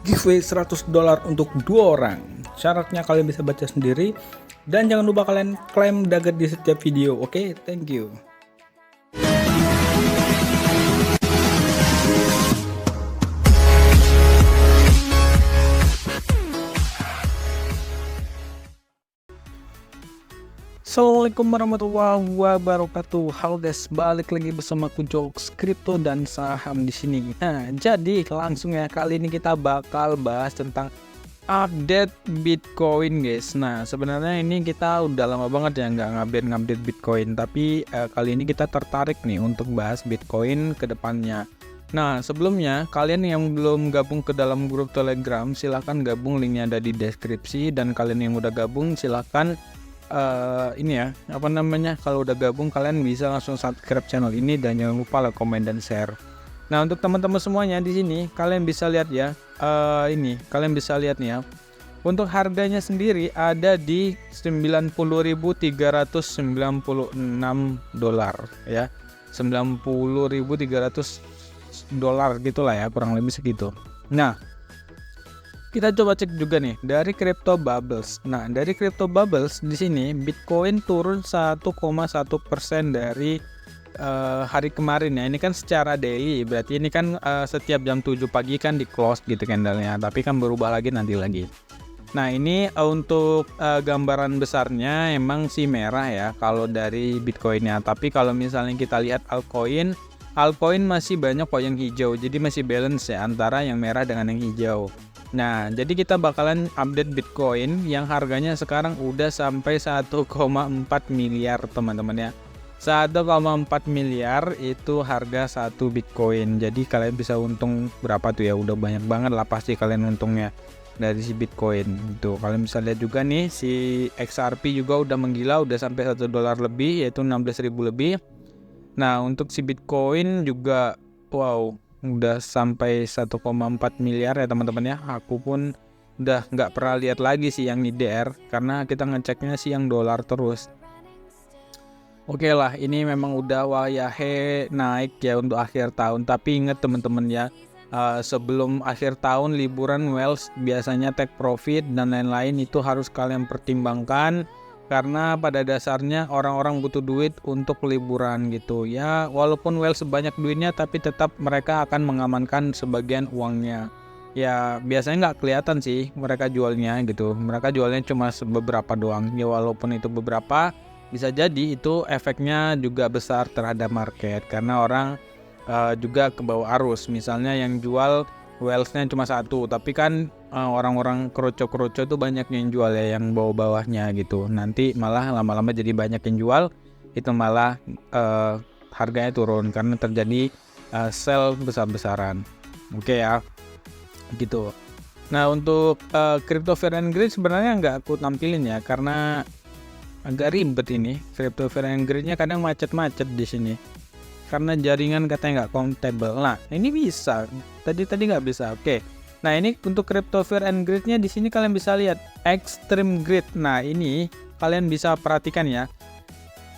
giveaway $100 untuk 2 orang. Syaratnya kalian bisa baca sendiri dan jangan lupa kalian klaim nugget di setiap video. Oke, thank you. Assalamualaikum warahmatullahi wabarakatuh. Halo guys, balik lagi bersama aku Jokes Kripto dan saham di sini. Nah, jadi langsung ya, kali ini kita bakal bahas tentang update Bitcoin guys. Nah, sebenarnya ini kita udah lama banget ya nggak ngupdate Bitcoin, tapi kali ini kita tertarik nih untuk bahas Bitcoin ke depannya. Nah, sebelumnya kalian yang belum gabung ke dalam grup Telegram, silahkan gabung, linknya ada di deskripsi. Dan kalian yang udah gabung silahkan kalau udah gabung kalian bisa langsung subscribe channel ini dan jangan lupa like, komen dan share. Nah, untuk teman-teman semuanya di sini kalian bisa lihat ya, kalian bisa lihat nih ya. Untuk harganya sendiri ada di 90.396 dolar ya. 90.300 dolar gitulah ya, kurang lebih segitu. Nah, kita coba cek juga nih dari Crypto Bubbles. Nah, dari Crypto Bubbles di sini Bitcoin turun 1,1% dari hari kemarin ya. Ini kan secara daily, berarti ini kan setiap jam 7 pagi kan di close gitu candlenya, tapi kan berubah lagi nanti lagi. Nah, ini untuk gambaran besarnya emang sih merah ya kalau dari Bitcoinnya, tapi kalau misalnya kita lihat altcoin masih banyak kok yang hijau, jadi masih balance ya antara yang merah dengan yang hijau. Nah, jadi kita bakalan update Bitcoin yang harganya sekarang udah sampai 1,4 miliar teman-teman ya. 1,4 miliar itu harga satu Bitcoin. Jadi kalian bisa untung berapa tuh ya? Udah banyak banget lah pasti kalian untungnya dari si Bitcoin. Tuh, kalian bisa lihat juga nih si XRP juga udah menggila, udah sampai $1 lebih, yaitu 16.000 lebih. Nah, untuk si Bitcoin juga wow, udah sampai 1,4 miliar ya teman-teman ya. Aku pun udah nggak pernah lihat lagi sih yang IDR karena kita ngeceknya sih yang dolar terus. Oke lah, ini memang udah wayahe naik ya untuk akhir tahun. Tapi ingat teman-teman ya, sebelum akhir tahun liburan Wells biasanya take profit dan lain-lain, itu harus kalian pertimbangkan. Karena pada dasarnya orang-orang butuh duit untuk liburan gitu ya. Walaupun Wells sebanyak duitnya, tapi tetap mereka akan mengamankan sebagian uangnya. Ya biasanya nggak kelihatan sih mereka jualnya gitu. Mereka jualnya cuma beberapa doang. Ya walaupun itu beberapa, bisa jadi itu efeknya juga besar terhadap market. Karena orang juga ke bawah arus. Misalnya yang jual Wells-nya cuma satu, tapi kan orang-orang kroco-kroco itu banyak yang jual ya, yang bawah-bawahnya gitu. Nanti malah lama-lama jadi banyak yang jual, itu malah harganya turun karena terjadi sell besar-besaran. Oke ya, gitu. Nah, untuk Crypto Fair and Greed sebenarnya nggak aku tampilin ya, karena agak ribet ini. Crypto Fair and Greed-nya kadang macet-macet di sini. Karena jaringan katanya nggak compatible. Nah, ini bisa. Tadi nggak bisa. Oke. Nah, ini untuk Crypto Fair and Greed-nya di sini kalian bisa lihat Extreme Greed. Nah, ini kalian bisa perhatikan ya.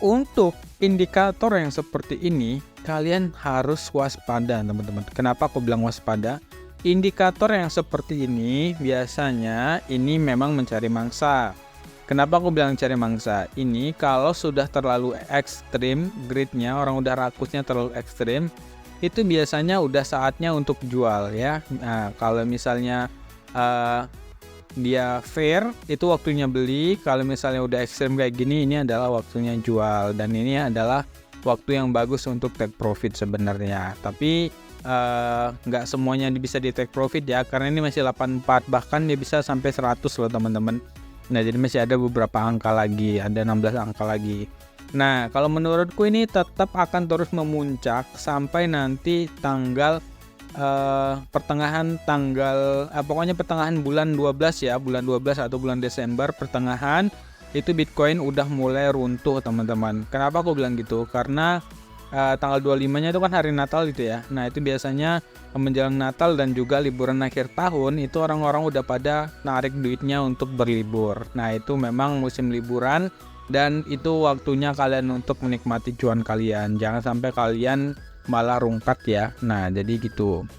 Untuk indikator yang seperti ini, kalian harus waspada, teman-teman. Kenapa aku bilang waspada? Indikator yang seperti ini biasanya ini memang mencari mangsa. Kenapa aku bilang cari mangsa? Ini kalau sudah terlalu ekstrim greednya, orang udah rakusnya terlalu ekstrim, itu biasanya udah saatnya untuk jual ya. Nah, kalau misalnya dia fair, itu waktunya beli. Kalau misalnya udah ekstrim kayak gini, ini adalah waktunya jual. Dan ini adalah waktu yang bagus untuk take profit sebenarnya. Tapi nggak semuanya bisa di take profit ya, karena ini masih 84, bahkan dia bisa sampai 100 loh teman-teman. Nah, jadi masih ada beberapa angka lagi, ada 16 angka lagi. Nah, kalau menurutku ini tetap akan terus memuncak sampai nanti tanggal pertengahan bulan 12 ya, bulan 12 atau bulan Desember pertengahan itu Bitcoin udah mulai runtuh teman-teman. Kenapa aku bilang gitu? Karena tanggal 25-nya itu kan hari Natal gitu ya. Nah, itu biasanya menjelang Natal dan juga liburan akhir tahun itu orang-orang udah pada narik duitnya untuk berlibur. Nah, itu memang musim liburan dan itu waktunya kalian untuk menikmati cuan kalian. Jangan sampai kalian malah rungkat ya. Nah, jadi gitu.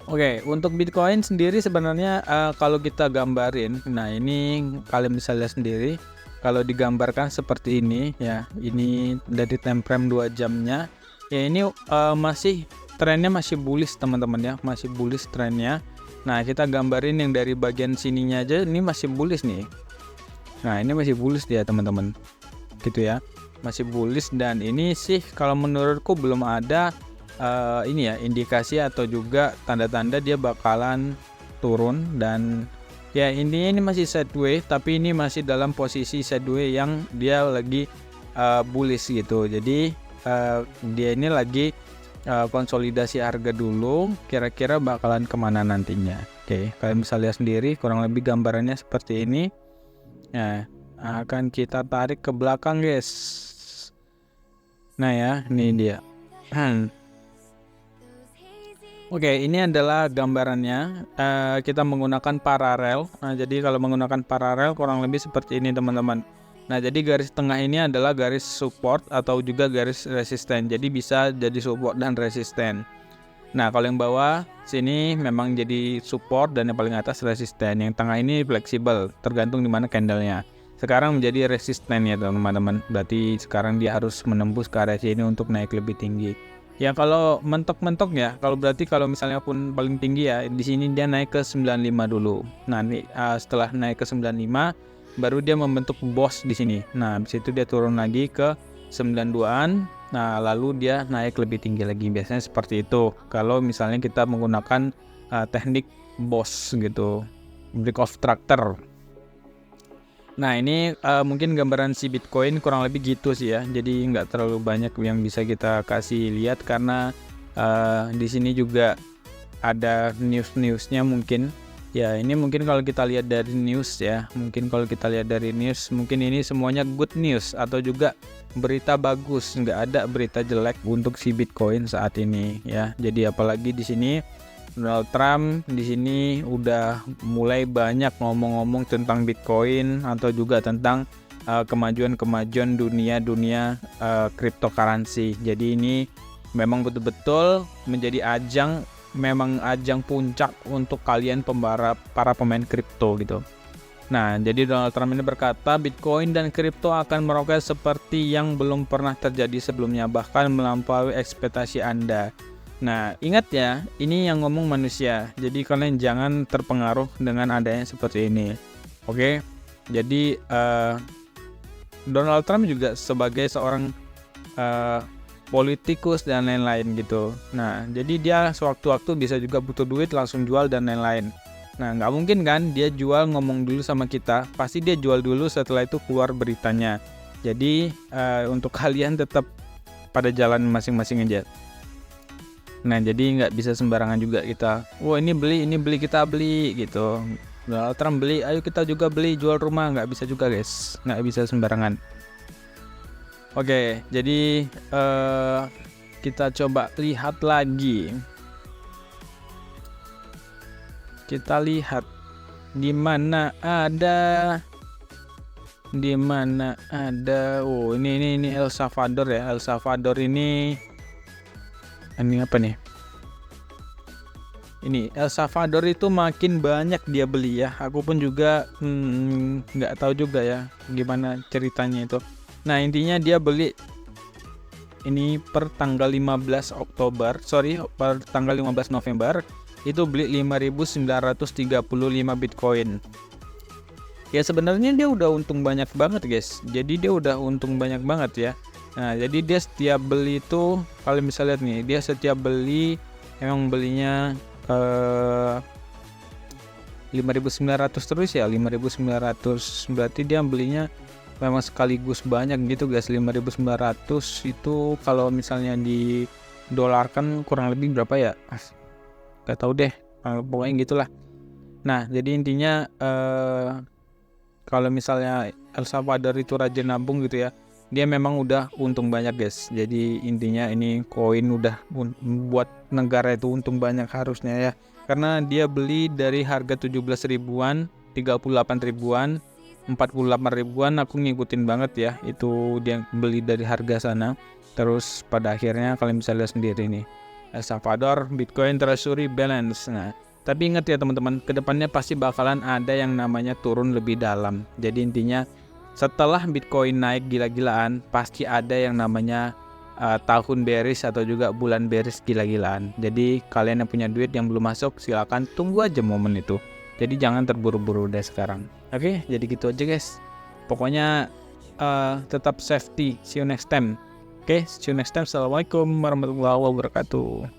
Oke, untuk Bitcoin sendiri sebenarnya kalau kita gambarin, nah ini kalian bisa lihat sendiri kalau digambarkan seperti ini ya. Ini dari time frame 2 jamnya. Ya ini masih trennya masih bullish teman-teman ya, masih bullish trennya. Nah, kita gambarin yang dari bagian sininya aja ini masih bullish nih. Nah, ini masih bullish dia teman-teman. Gitu ya. Masih bullish dan ini sih kalau menurutku belum ada ini ya indikasi atau juga tanda-tanda dia bakalan turun. Dan ya intinya ini masih sideways, tapi ini masih dalam posisi sideways yang dia lagi bullish gitu. Jadi dia ini lagi konsolidasi harga dulu, kira-kira bakalan kemana nantinya. Oke, kalian bisa lihat sendiri kurang lebih gambarannya seperti ini. Nah, akan kita tarik ke belakang guys. Nah ya, ini dia. Oke, ini adalah gambarannya. Kita menggunakan paralel. Nah, jadi kalau menggunakan paralel kurang lebih seperti ini teman-teman. Nah, jadi garis tengah ini adalah garis support atau juga garis resisten. Jadi bisa jadi support dan resisten. Nah, kalau yang bawah sini memang jadi support dan yang paling atas resisten. Yang tengah ini fleksibel, tergantung di mana candlenya. Sekarang menjadi resisten ya teman-teman. Berarti sekarang dia harus menembus ke area sini untuk naik lebih tinggi. Ya kalau mentok-mentok ya, kalau berarti kalau misalnya pun paling tinggi ya, di sini dia naik ke 95 dulu. Nah, setelah naik ke 95 baru dia membentuk boss di sini. Nah, habis itu dia turun lagi ke 92-an. Nah, lalu dia naik lebih tinggi lagi. Biasanya seperti itu. Kalau misalnya kita menggunakan teknik boss gitu, break of tractor. Nah, ini mungkin gambaran si Bitcoin kurang lebih gitu sih ya. Jadi nggak terlalu banyak yang bisa kita kasih lihat karena di sini juga ada news-newsnya mungkin. Ya, ini mungkin kalau kita lihat dari news ya. Mungkin kalau kita lihat dari news, mungkin ini semuanya good news atau juga berita bagus. Nggak ada berita jelek untuk si Bitcoin saat ini ya. Jadi apalagi di sini Donald Trump di sini udah mulai banyak ngomong-ngomong tentang Bitcoin atau juga tentang kemajuan-kemajuan dunia cryptocurrency. Jadi ini memang betul-betul menjadi ajang puncak untuk kalian para pemain kripto gitu. Nah, jadi Donald Trump ini berkata Bitcoin dan kripto akan meroket seperti yang belum pernah terjadi sebelumnya, bahkan melampaui ekspektasi Anda. Nah, ingat ya, ini yang ngomong manusia. Jadi kalian jangan terpengaruh dengan adanya seperti ini. Oke? Jadi Donald Trump juga sebagai seorang politikus dan lain-lain gitu. Nah, jadi dia sewaktu-waktu bisa juga butuh duit langsung jual dan lain-lain. Nah, nggak mungkin kan dia jual ngomong dulu sama kita. Pasti dia jual dulu, setelah itu keluar beritanya. Jadi untuk kalian tetap pada jalan masing-masing aja. Nah, jadi nggak bisa sembarangan juga kita. Wah, ini beli kita beli gitu. Donald Trump beli, ayo kita juga beli, jual rumah. Nggak bisa juga guys, nggak bisa sembarangan. Oke, jadi kita coba lihat lagi. Kita lihat di mana ada. Oh, ini El Salvador ya. El Salvador ini apa nih? Ini El Salvador itu makin banyak dia beli ya. Aku pun juga nggak tahu juga ya gimana ceritanya itu. Nah, intinya dia beli ini per tanggal 15 November itu beli 5.935 Bitcoin. Ya sebenarnya dia udah untung banyak banget guys. Jadi dia udah untung banyak banget ya. Nah, jadi dia setiap beli itu, kalian bisa lihat nih, dia setiap beli emang belinya 5.900 terus ya, 5.900. Berarti dia belinya memang sekaligus banyak gitu guys. 5.900 itu kalau misalnya di dolar kan kurang lebih berapa ya? Gak tahu deh, pokoknya gitulah. Nah, jadi intinya kalau misalnya El Salvador itu rajin nabung gitu ya, dia memang udah untung banyak guys. Jadi intinya ini koin udah buat negara itu untung banyak harusnya ya. Karena dia beli dari harga 17 ribuan, 38 ribuan, 48 ribuan, aku ngikutin banget ya. Itu dia beli dari harga sana. Terus pada akhirnya kalian bisa lihat sendiri nih. El Salvador Bitcoin Treasury Balance. Nah, tapi ingat ya teman-teman, kedepannya pasti bakalan ada yang namanya turun lebih dalam. Jadi intinya setelah Bitcoin naik gila-gilaan, pasti ada yang namanya tahun bearish atau juga bulan bearish gila-gilaan. Jadi kalian yang punya duit yang belum masuk, silakan tunggu aja momen itu. Jadi jangan terburu-buru deh sekarang. Oke, jadi gitu aja guys. Pokoknya tetap safety. See you next time. Oke, see you next time. Assalamualaikum warahmatullahi wabarakatuh.